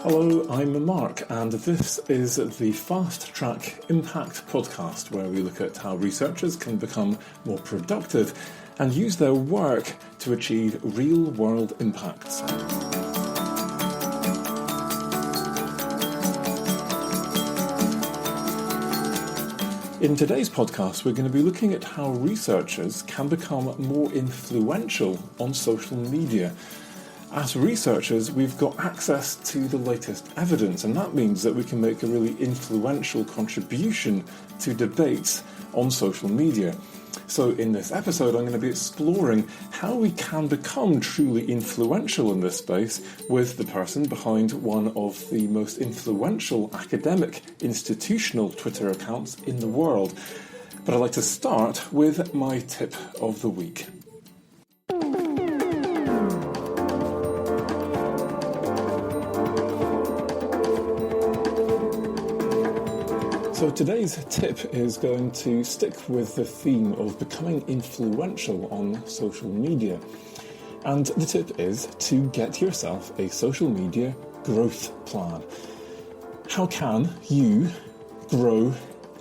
Hello, I'm Mark, and this is the Fast Track Impact podcast, where we look at how researchers can become more productive and use their work to achieve real-world impacts. In today's podcast, we're going to be looking at how researchers can become more influential on social media. As researchers, we've got access to the latest evidence, and that means that we can make a really influential contribution to debates on social media. So in this episode, I'm going to be exploring how we can become truly influential in this space with the person behind one of the most influential academic institutional Twitter accounts in the world. But I'd like to start with my tip of the week. So today's tip is going to stick with the theme of becoming influential on social media. And the tip is to get yourself a social media growth plan. How can you grow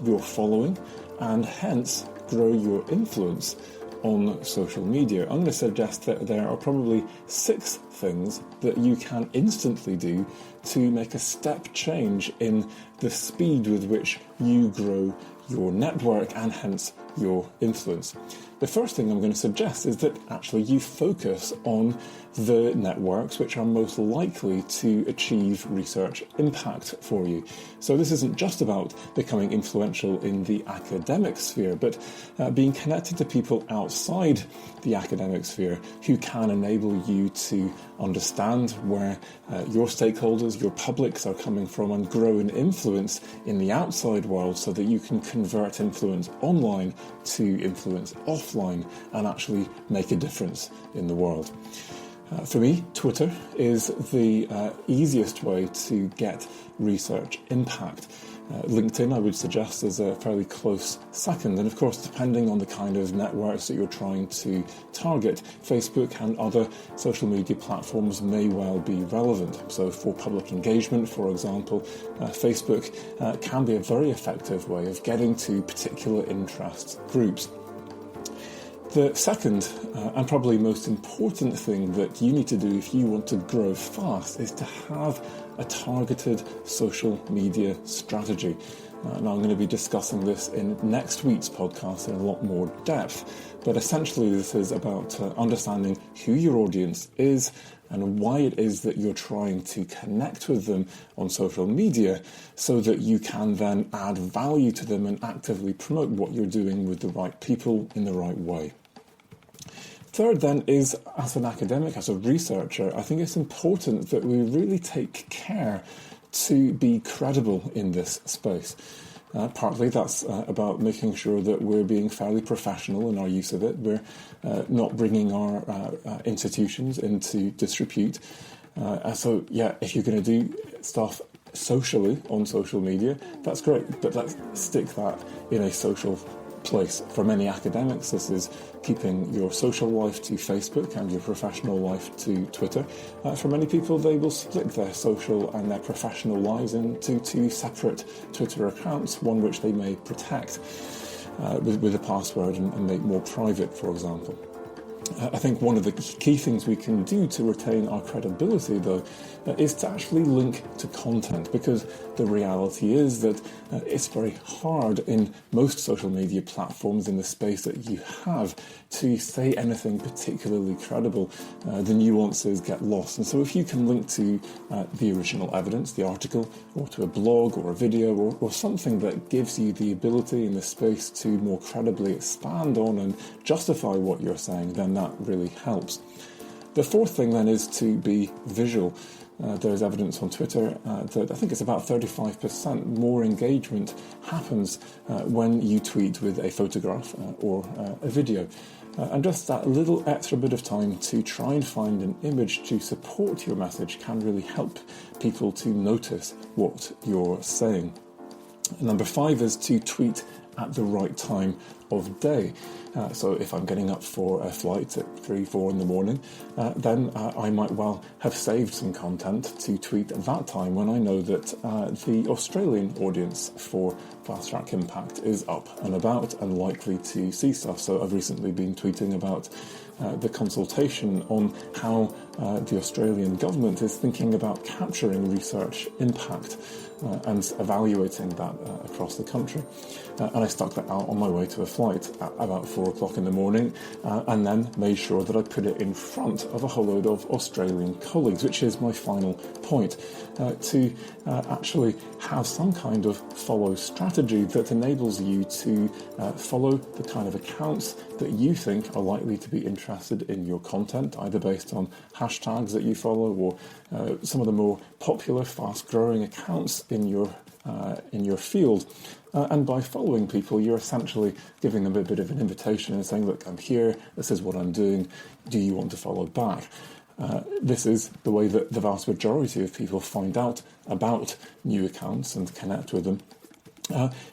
your following and hence grow your influence on social media? I'm going to suggest that there are probably 6 things that you can instantly do to make a step change in the speed with which you grow your network and hence your influence. The first thing I'm going to suggest is that actually you focus on the networks which are most likely to achieve research impact for you. So this isn't just about becoming influential in the academic sphere, but being connected to people outside the academic sphere who can enable you to understand where your stakeholders, your publics are coming from and grow an influence in the outside world so that you can convert influence online to influence offline and actually make a difference in the world. For me, Twitter is the easiest way to get research impact. LinkedIn, I would suggest, is a fairly close second. And of course, depending on the kind of networks that you're trying to target, Facebook and other social media platforms may well be relevant. So for public engagement, for example, Facebook can be a very effective way of getting to particular interest groups. The second and probably most important thing that you need to do if you want to grow fast is to have a targeted social media strategy. And I'm going to be discussing this in next week's podcast in a lot more depth. But essentially this is about understanding who your audience is and why it is that you're trying to connect with them on social media so that you can then add value to them and actively promote what you're doing with the right people in the right way. Third then is, as an academic, as a researcher, I think it's important that we really take care to be credible in this space. Partly that's about making sure that we're being fairly professional in our use of it. We're not bringing our institutions into disrepute. So yeah, if you're going to do stuff socially on social media, that's great, but let's stick that in a social place. For many academics, this is keeping your social life to Facebook and your professional life to Twitter. For many people, they will split their social and their professional lives into 2 separate Twitter accounts, one which they may protect with a password and make more private, for example. I think one of the key things we can do to retain our credibility, though, is to actually link to content, because the reality is that it's very hard in most social media platforms in the space that you have to say anything particularly credible. The nuances get lost. And so if you can link to the original evidence, the article, or to a blog or a video or something that gives you the ability in the space to more credibly expand on and justify what you're saying, then that really helps. The fourth thing then is to be visual. There's evidence on Twitter that I think it's about 35% more engagement happens when you tweet with a photograph or a video. And just that little extra bit of time to try and find an image to support your message can really help people to notice what you're saying. Number 5 is to tweet at the right time of day. So if I'm getting up for a flight at 3-4 in the morning, then I might well have saved some content to tweet at that time when I know that the Australian audience for Fast Track Impact is up and about and likely to see stuff. So I've recently been tweeting about the consultation on how the Australian government is thinking about capturing research impact and evaluating that across the country. And I stuck that out on my way to a flight at about 4 o'clock in the morning, and then made sure that I put it in front of a whole load of Australian colleagues, which is my final point, to actually have some kind of follow strategy that enables you to follow the kind of accounts that you think are likely to be interested in your content, either based on hashtags that you follow or some of the more popular, fast-growing accounts in your field. And by following people, you're essentially giving them a bit of an invitation and saying, look, I'm here, this is what I'm doing, do you want to follow back? This is the way that the vast majority of people find out about new accounts and connect with them.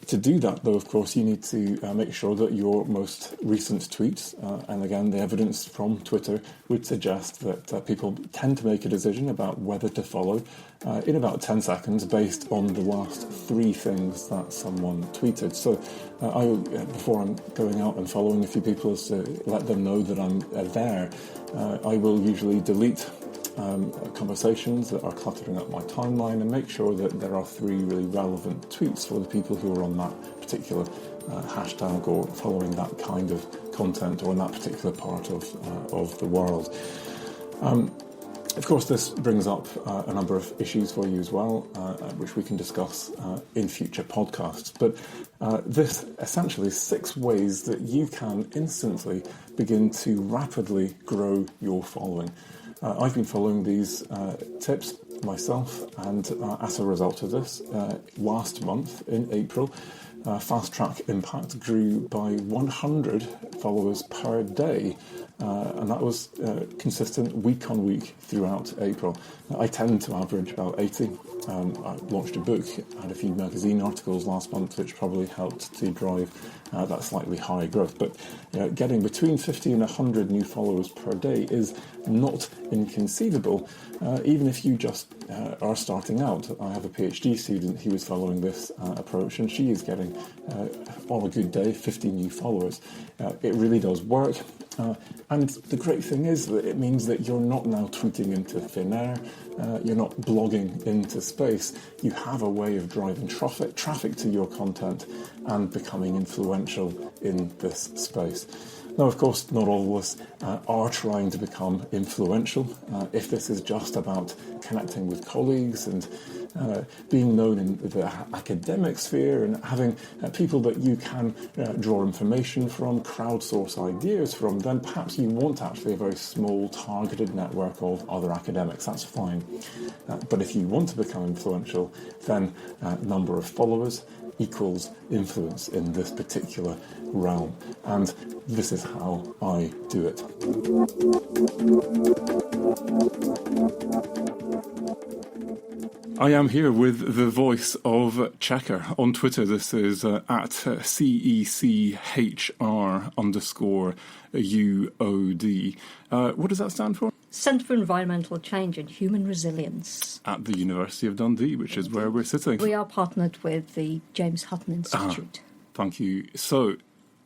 To do that, though, of course, you need to make sure that your most recent tweets, and again, the evidence from Twitter would suggest that people tend to make a decision about whether to follow in about 10 seconds based on the last 3 things that someone tweeted. So before I'm going out and following a few people to let them know that I'm there, I will usually delete conversations that are cluttering up my timeline and make sure that there are 3 really relevant tweets for the people who are on that particular hashtag or following that kind of content or in that particular part of the world. Of course, this brings up a number of issues for you as well, which we can discuss in future podcasts. But this essentially is 6 ways that you can instantly begin to rapidly grow your following. I've been following these tips myself, and as a result of this, last month in April, Fast Track Impact grew by 100 followers per day, and that was consistent week on week throughout April. I tend to average about 80. I launched a book, had a few magazine articles last month, which probably helped to drive that slightly higher growth. But getting between 50 and 100 new followers per day is not inconceivable, even if you just are starting out. I have a PhD student who is following this approach, and she is getting, on a good day, 50 new followers. It really does work. And the great thing is that it means that you're not now tweeting into thin air, you're not blogging into space. You have a way of driving traffic to your content and becoming influential in this space. Now, of course, not all of us are trying to become influential. If this is just about connecting with colleagues and being known in the academic sphere and having people that you can draw information from, crowdsource ideas from, then perhaps you want actually a very small targeted network of other academics. That's fine. But if you want to become influential, then number of followers equals influence in this particular realm. And this is how I do it. I am here with the voice of CECHR. On Twitter, this is at CECHR_UOD. What does that stand for? Centre for Environmental Change and Human Resilience. At the University of Dundee, which is where we're sitting. We are partnered with the James Hutton Institute. Thank you. So,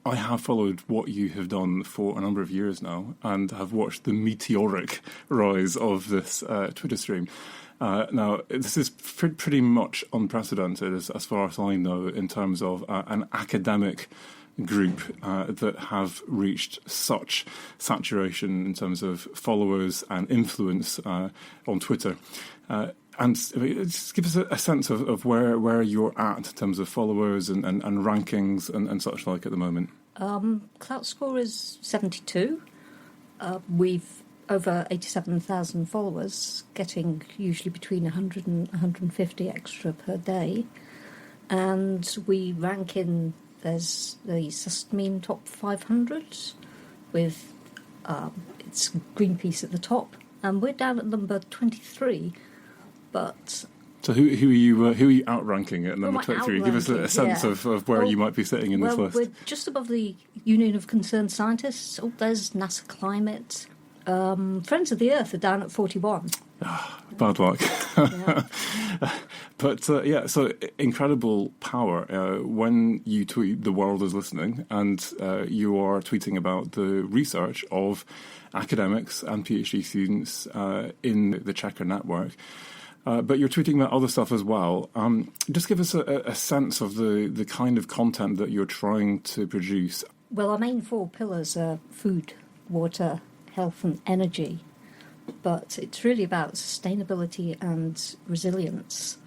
I have followed what you have done for a number of years now and have watched the meteoric rise of this Twitter stream. Now, this is pretty much unprecedented, as far as I know, in terms of an academic group that have reached such saturation in terms of followers and influence on Twitter. And just give us a sense of where you're at in terms of followers and rankings and such like at the moment. Clout score is 72. We've over 87,000 followers, getting usually between 100 and 150 extra per day. And we rank in, there's the Sustain Top 500 with it's Greenpeace at the top. And we're down at number 23. But So who are you outranking at number 23? Give us a sense of where you might be sitting in this list. We're just above the Union of Concerned Scientists. Oh, there's NASA Climate. Friends of the Earth are down at 41. Bad luck. Yeah. But so incredible power. When you tweet, the world is listening, and you are tweeting about the research of academics and PhD students in the CECHR network. But you're tweeting about other stuff as well. Just give us a sense of the kind of content that you're trying to produce. Well, our main 4 pillars are food, water, health and energy. But it's really about sustainability and resilience.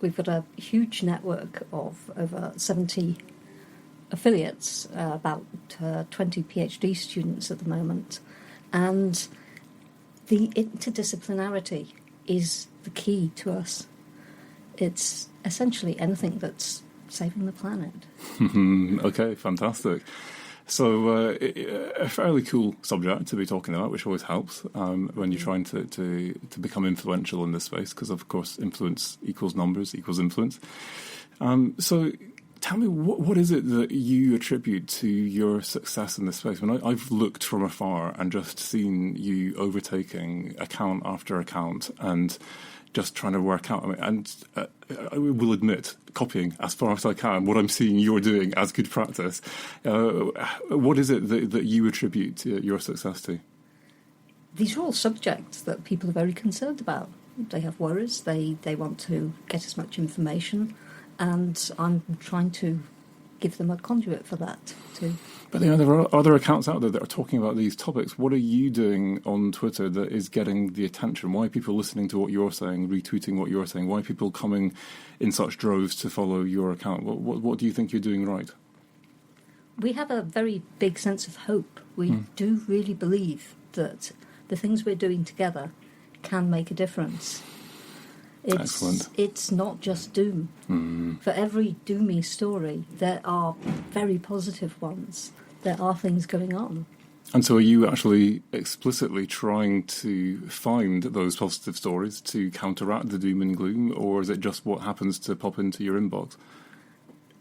We've got a huge network of over 70 affiliates, about 20 PhD students at the moment. And the interdisciplinarity is the key to us. It's essentially anything that's saving the planet. Okay, fantastic. So a fairly cool subject to be talking about, which always helps when you're trying to become influential in this space, because, of course, influence equals numbers equals influence. So tell me, what is it that you attribute to your success in this space? When I've looked from afar and just seen you overtaking account after account and just trying to work out, I will admit, copying as far as I can what I'm seeing you're doing as good practice. What is it that you attribute your success to? These are all subjects that people are very concerned about. They have worries, they want to get as much information, and I'm trying to give them a conduit for that too. But there are other accounts out there that are talking about these topics. What are you doing on Twitter that is getting the attention? Why are people listening to what you're saying, retweeting what you're saying? Why are people coming in such droves to follow your account? What do you think you're doing right? We have a very big sense of hope. We do really believe that the things we're doing together can make a difference. Excellent. It's not just doom. For every doomy story, there are very positive ones. There are things going on. And so are you actually explicitly trying to find those positive stories to counteract the doom and gloom, or is it just what happens to pop into your inbox?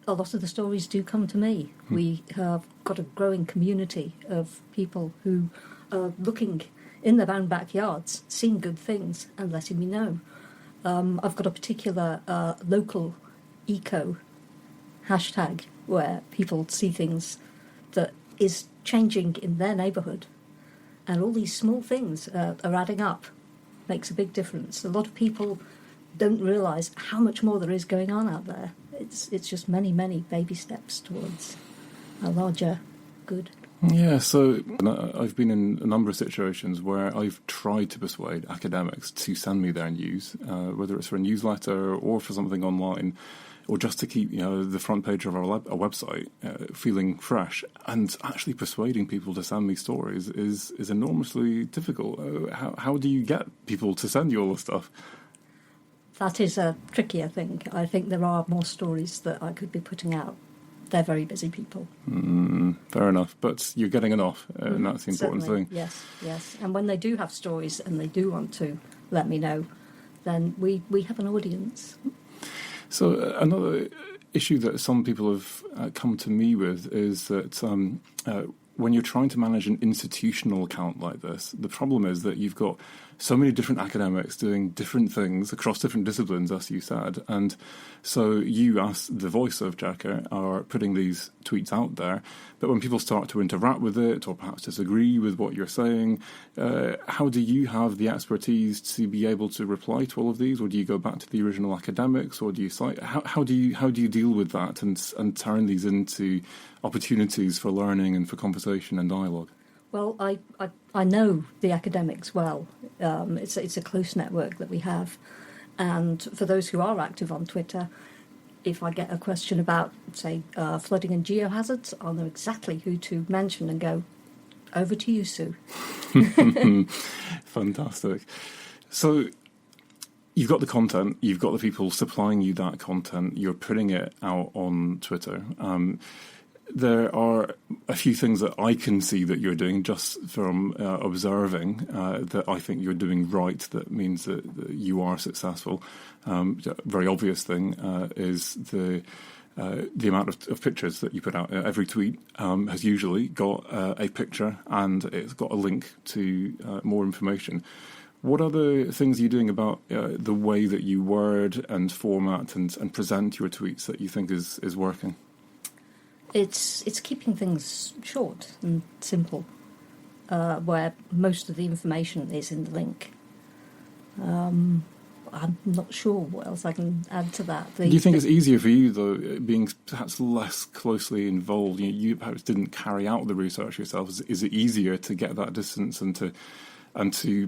A lot of the stories do come to me. We have got a growing community of people who are looking in their own backyards, seeing good things and letting me know. I've got a particular local eco hashtag where people see things that is changing in their neighbourhood, and all these small things are adding up. Makes a big difference. A lot of people don't realise how much more there is going on out there. It's just many, many baby steps towards a larger good. Yeah, so I've been in a number of situations where I've tried to persuade academics to send me their news, whether it's for a newsletter or for something online, or just to keep the front page of our website feeling fresh. And actually persuading people to send me stories is enormously difficult. How do you get people to send you all this stuff? That is a trickier thing. I think there are more stories that I could be putting out. They're very busy people. Fair enough, but you're getting enough, and that's the important thing. Yes. And when they do have stories and they do want to let me know, then we have an audience. So another issue that some people have come to me with is that when you're trying to manage an institutional account like this, the problem is that you've got so many different academics doing different things across different disciplines, as you said. And so you, as the voice of CECHR, are putting these tweets out there. But when people start to interact with it or perhaps disagree with what you're saying, how do you have the expertise to be able to reply to all of these? Or do you go back to the original academics? Or do you cite? How do you deal with that and turn these into opportunities for learning and for conversation and dialogue? Well, I know the academics well. It's a close network that we have. And for those who are active on Twitter, if I get a question about, say, flooding and geohazards, I'll know exactly who to mention and go, over to you, Sue. Fantastic. So you've got the content, you've got the people supplying you that content, you're putting it out on Twitter. there are a few things that I can see that you're doing just from observing that I think you're doing right. That means that you are successful. Very obvious thing is the amount of pictures that you put out. Every tweet has usually got a picture and it's got a link to more information. What other things are you doing about the way that you word and format and present your tweets that you think is working? It's keeping things short and simple, where most of the information is in the link. I'm not sure what else I can add to that. Do you think it's easier for you, though, being perhaps less closely involved? You perhaps didn't carry out the research yourself. Is it easier to get that distance and to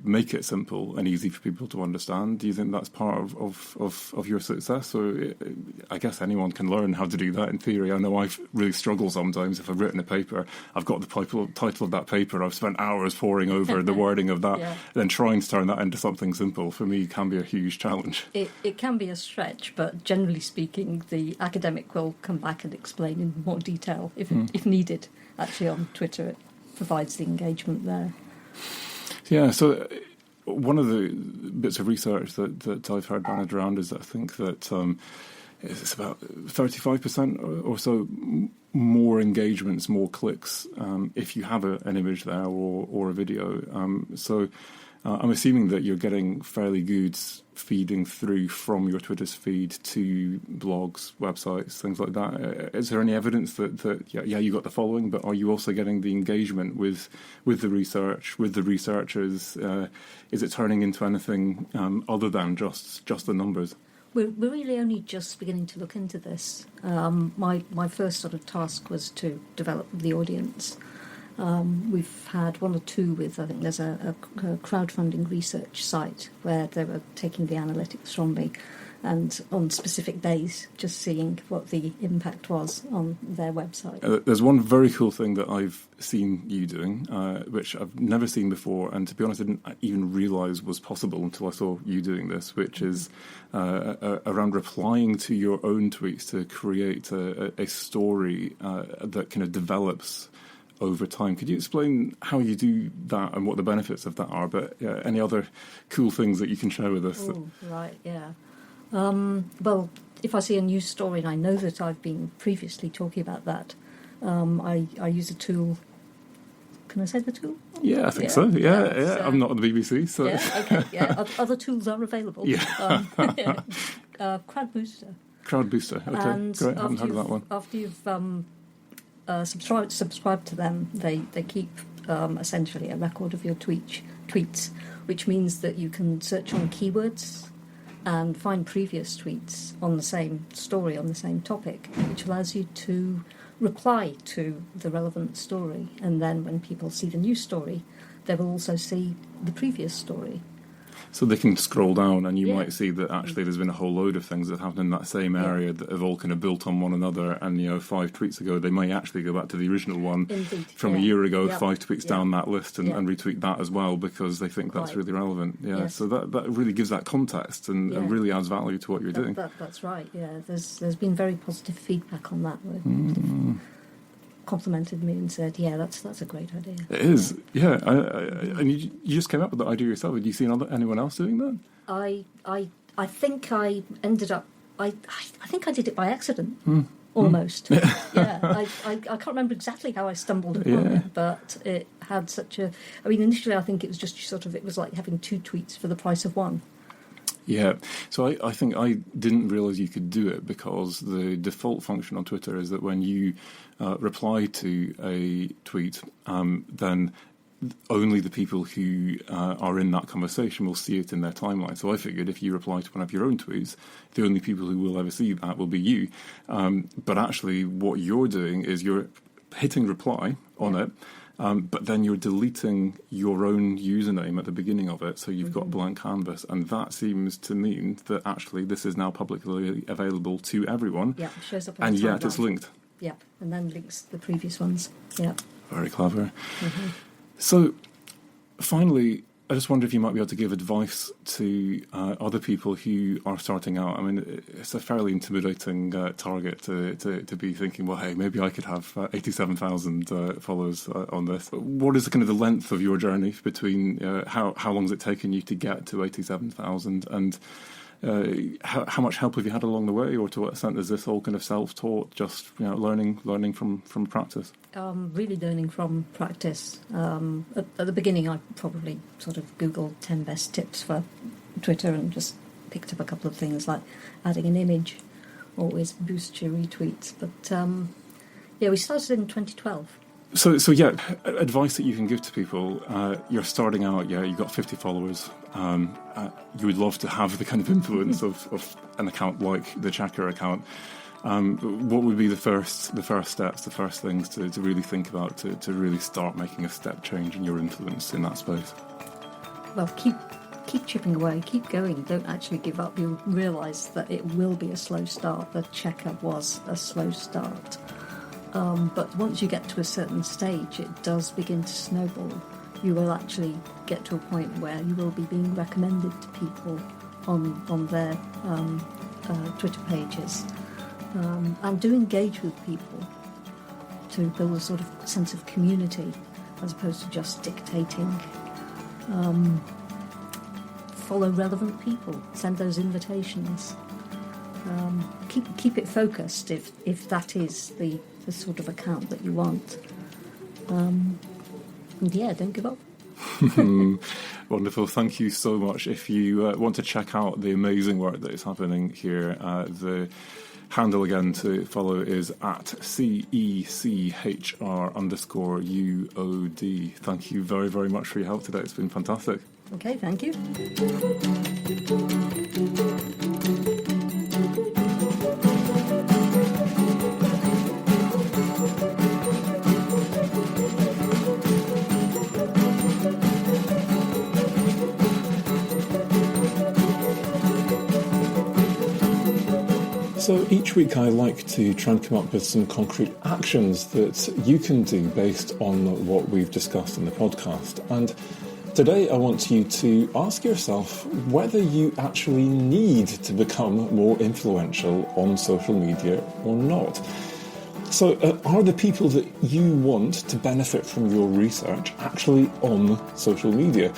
make it simple and easy for people to understand? Do you think that's part of your success? Or I guess anyone can learn how to do that in theory. I know I've really struggled sometimes. If I've written a paper, I've got the title of that paper, I've spent hours poring over the wording of that, then trying to turn that into something simple for me can be a huge challenge. It can be a stretch, but generally speaking, the academic will come back and explain in more detail if needed. Actually, on Twitter, it provides the engagement there. Yeah, so one of the bits of research that I've heard bandied around is that I think that it's about 35% or so more engagements, more clicks if you have an image there or a video. So I'm assuming that you're getting fairly good feeding through from your Twitter's feed to blogs, websites, things like that. Is there any evidence that you got the following, but are you also getting the engagement with the research, with the researchers? Is it turning into anything other than just the numbers? We're really only just beginning to look into this. My first sort of task was to develop the audience. We've had one or two with, I think there's a crowdfunding research site where they were taking the analytics from me and on specific days just seeing what the impact was on their website. There's one very cool thing that I've seen you doing, which I've never seen before, and to be honest I didn't even realise was possible until I saw you doing this, which is around replying to your own tweets to create a story that kind of develops over time. Could you explain how you do that and what the benefits of that are? But any other cool things that you can share with us? Right, yeah. Well, if I see a news story and I know that I've been previously talking about that, I use a tool. Can I say the tool? Yeah, I think so. Yeah. I'm not at the BBC, so... Yeah, okay, yeah. Other tools are available. Yeah. Crowd Booster. Crowd Booster, okay. And great, I haven't heard of that one. After you've subscribed to them, they keep essentially a record of your tweets, which means that you can search on keywords and find previous tweets on the same story, on the same topic, which allows you to reply to the relevant story. And then when people see the new story, they will also see the previous story. So they can scroll down and you might see that actually there's been a whole load of things that happened in that same area that have all kind of built on one another, and 5 tweets ago they might actually go back to the original one from a year ago, 5 tweets down that list and retweet that as well because they think that's really relevant. So that really gives that context and really adds value to what you're doing. That's right, there's been very positive feedback on that. Complimented me and said, that's a great idea. It is, and you just came up with that idea yourself. Had you seen anyone else doing that? I think I ended up, I think I did it by accident, almost. I can't remember exactly how I stumbled upon it, but it had such a, initially I think it was just it was like having 2 tweets for the price of one. Yeah, so I think I didn't realise you could do it because the default function on Twitter is that when you reply to a tweet, then only the people who are in that conversation will see it in their timeline. So I figured if you reply to one of your own tweets, the only people who will ever see that will be you. But actually what you're doing is you're hitting reply on it, but then you're deleting your own username at the beginning of it, so you've got blank canvas, and that seems to mean that actually this is now publicly available to everyone. Yeah, it shows up on the timeline. It's linked. Yeah, and then links the previous ones. Yeah. Very clever. So, finally, I just wonder if you might be able to give advice to other people who are starting out. I mean, it's a fairly intimidating target to be thinking, well, hey, maybe I could have 87,000 followers on this. What is kind of the length of your journey between how long has it taken you to get to 87,000 and how much help have you had along the way, or to what extent is this all kind of self-taught, just learning from practice? Really learning from practice. At the beginning, I probably sort of Googled 10 best tips for Twitter and just picked up a couple of things like adding an image always boosts your retweets. But we started in 2012. So yeah, advice that you can give to people. You're starting out, you've got 50 followers. You would love to have the kind of influence of an account like the CECHR account. What would be the first steps, the first things to really think about to really start making a step change in your influence in that space? Well, keep chipping away, keep going. Don't actually give up. You'll realise that it will be a slow start. The CECHR was a slow start. But once you get to a certain stage, it does begin to snowball. You will actually get to a point where you will be being recommended to people on their Twitter pages. And do engage with people to build a sort of sense of community as opposed to just dictating. Follow relevant people, send those invitations. Keep it focused if that is the sort of account that you want. And don't give up. Wonderful. Thank you so much. If you want to check out the amazing work that is happening here, the handle again to follow is at CECHR_UOD. Thank you very, very much for your help today. It's been fantastic. Okay, thank you. So each week I like to try and come up with some concrete actions that you can do based on what we've discussed in the podcast. And today I want you to ask yourself whether you actually need to become more influential on social media or not. So are the people that you want to benefit from your research actually on social media?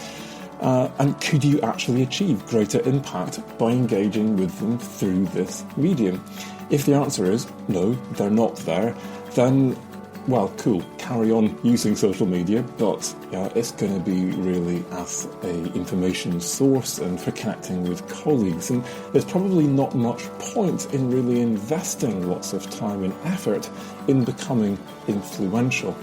And could you actually achieve greater impact by engaging with them through this medium? If the answer is no, they're not there, then, well, cool, carry on using social media, but it's going to be really as an information source and for connecting with colleagues. And there's probably not much point in really investing lots of time and effort in becoming influential.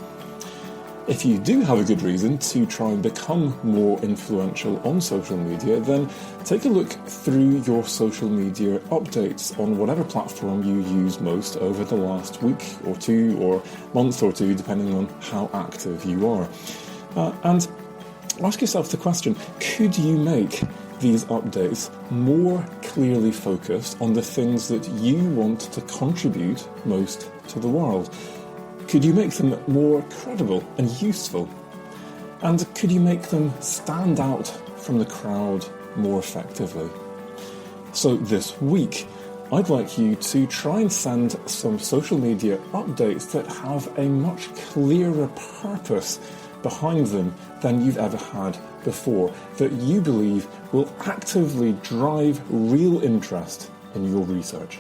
If you do have a good reason to try and become more influential on social media, then take a look through your social media updates on whatever platform you use most over the last week or two or month or two, depending on how active you are. And ask yourself the question, could you make these updates more clearly focused on the things that you want to contribute most to the world? Could you make them more credible and useful? And could you make them stand out from the crowd more effectively? So this week, I'd like you to try and send some social media updates that have a much clearer purpose behind them than you've ever had before, that you believe will actively drive real interest in your research.